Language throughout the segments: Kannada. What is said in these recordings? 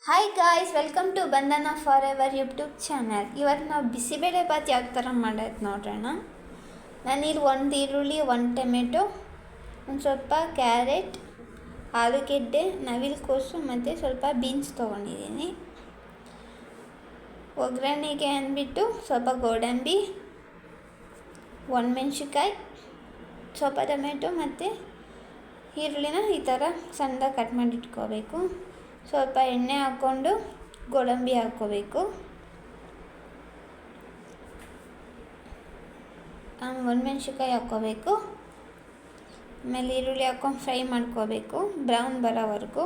ಹಾಯ್ ಗಾಯ್ಸ್, ವೆಲ್ಕಮ್ ಟು ಬಂಧನ ಫಾರ್ ಎವರ್ ಯೂಟ್ಯೂಬ್ ಚಾನಲ್. ಇವತ್ತು ನಾವು ಬಿಸಿಬೇಳೆ ಬಾತ್ ಯಾವ ಥರ ಮಾಡೋದು ನೋಡೋಣ. ನಾನಿಲ್ಲಿ ಒಂದು ಈರುಳ್ಳಿ, ಒಂದು ಟೊಮೆಟೊ, ಒಂದು ಸ್ವಲ್ಪ ಕ್ಯಾರೆಟ್, ಆಲೂಗೆಡ್ಡೆ, ನವಿಲುಕೋಸು ಮತ್ತು ಸ್ವಲ್ಪ ಬೀನ್ಸ್ ತೊಗೊಂಡಿದ್ದೀನಿ. ಒಗ್ಗರಣೆಗೆ ಅಂದ್ಬಿಟ್ಟು ಸ್ವಲ್ಪ ಗೋಡಂಬಿ, ಒಣಮೆಣ್ಸಿನ್ಕಾಯಿ, ಸ್ವಲ್ಪ ಟೊಮೆಟೊ ಮತ್ತು ಈರುಳ್ಳಿನ ಈ ಥರ ಸಣ್ಣದಾಗಿ ಕಟ್ ಮಾಡಿ ಇಟ್ಕೋಬೇಕು. ಸ್ವಲ್ಪ ಎಣ್ಣೆ ಹಾಕ್ಕೊಂಡು ಗೋಡಂಬಿ ಹಾಕ್ಕೋಬೇಕು. ಒಣಮೆಣ್ಸಿನ್ಕಾಯಿ ಹಾಕ್ಕೋಬೇಕು. ಆಮೇಲೆ ಈರುಳ್ಳಿ ಹಾಕ್ಕೊಂಡು ಫ್ರೈ ಮಾಡ್ಕೋಬೇಕು ಬ್ರೌನ್ ಬರೋವರೆಗೂ.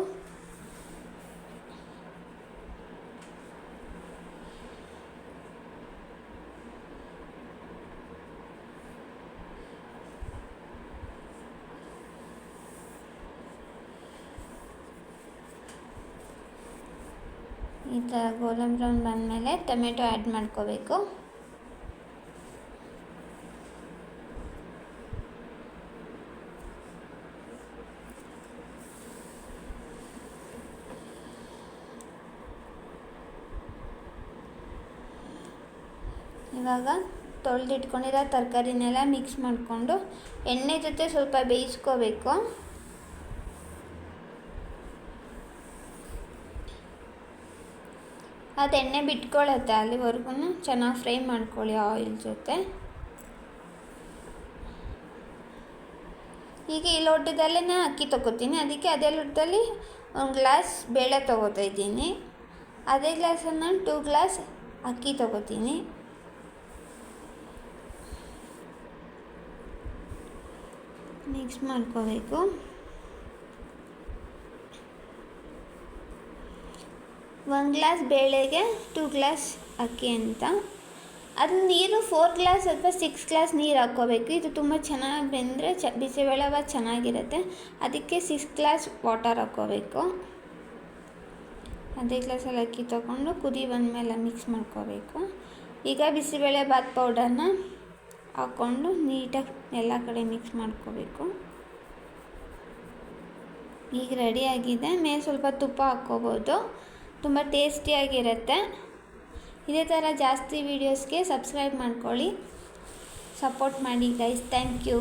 ಈ ಥರ ಗೋಲ್ಡನ್ ಬ್ರೌನ್ ಬಂದಮೇಲೆ ಟೊಮೆಟೊ ಆ್ಯಡ್ ಮಾಡ್ಕೋಬೇಕು. ಇವಾಗ ತೊಳೆದಿಟ್ಕೊಂಡಿರೋ ತರಕಾರಿನೆಲ್ಲ ಮಿಕ್ಸ್ ಮಾಡಿಕೊಂಡು ಎಣ್ಣೆ ಜೊತೆ ಸ್ವಲ್ಪ ಬೇಯಿಸ್ಕೋಬೇಕು. ಅದು ಎಣ್ಣೆ ಬಿಟ್ಕೊಳ್ಳುತ್ತೆ, ಅಲ್ಲಿವರೆಗೂ ಚೆನ್ನಾಗಿ ಫ್ರೈ ಮಾಡ್ಕೊಳ್ಳಿ ಆಯಿಲ್ ಜೊತೆ. ಈಗ ಈ ಲೋಟದಲ್ಲೇ ಅಕ್ಕಿ ತೊಗೋತೀನಿ, ಅದಕ್ಕೆ ಅದೇ ಲೋಟದಲ್ಲಿ 1 ಗ್ಲಾಸ್ ಬೇಳೆ ತೊಗೋತಾ ಇದ್ದೀನಿ. ಅದೇ ಗ್ಲಾಸಲ್ಲಿ ನಾನು 2 ಗ್ಲಾಸ್ ಅಕ್ಕಿ ತೊಗೋತೀನಿ. ಮಿಕ್ಸ್ ಮಾಡ್ಕೋಬೇಕು. ಒಂದು ಗ್ಲಾಸ್ ಬೇಳೆಗೆ 2 ಗ್ಲಾಸ್ ಅಕ್ಕಿ ಅಂತ. ಅದು ನೀರು 4 ಗ್ಲಾಸ್ ಅಥವಾ 6 ಗ್ಲಾಸ್ ನೀರು ಹಾಕ್ಕೋಬೇಕು. ಇದು ತುಂಬ ಚೆನ್ನಾಗಿ ಬೆಂದರೆ ಬಿಸಿಬೇಳೆ ಬಾತ್ ಚೆನ್ನಾಗಿರುತ್ತೆ, ಅದಕ್ಕೆ 6 ಗ್ಲಾಸ್ ವಾಟರ್ ಹಾಕ್ಕೋಬೇಕು. ಅದೇ ಗ್ಲಾಸಲ್ಲಿ ಅಕ್ಕಿ ತೊಗೊಂಡು ಕುದಿ ಬಂದಮೇಲೆ ಮಿಕ್ಸ್ ಮಾಡ್ಕೋಬೇಕು. ಈಗ ಬಿಸಿಬೇಳೆ ಬಾತ್ ಪೌಡರ್ನ ಹಾಕ್ಕೊಂಡು ನೀಟಾಗಿ ಎಲ್ಲ ಕಡೆ ಮಿಕ್ಸ್ ಮಾಡ್ಕೋಬೇಕು. ಈಗ ರೆಡಿಯಾಗಿದೆ. ಮೇಲೆ ಸ್ವಲ್ಪ ತುಪ್ಪ ಹಾಕ್ಕೋಬೋದು, ತುಂಬ ಟೇಸ್ಟಿಯಾಗಿರುತ್ತೆ. ಇದೇ ಥರ ಜಾಸ್ತಿ ವೀಡಿಯೋಸ್ಗೆ ಸಬ್ಸ್ಕ್ರೈಬ್ ಮಾಡ್ಕೊಳ್ಳಿ, ಸಪೋರ್ಟ್ ಮಾಡಿ ಗೈಸ್. Thank you.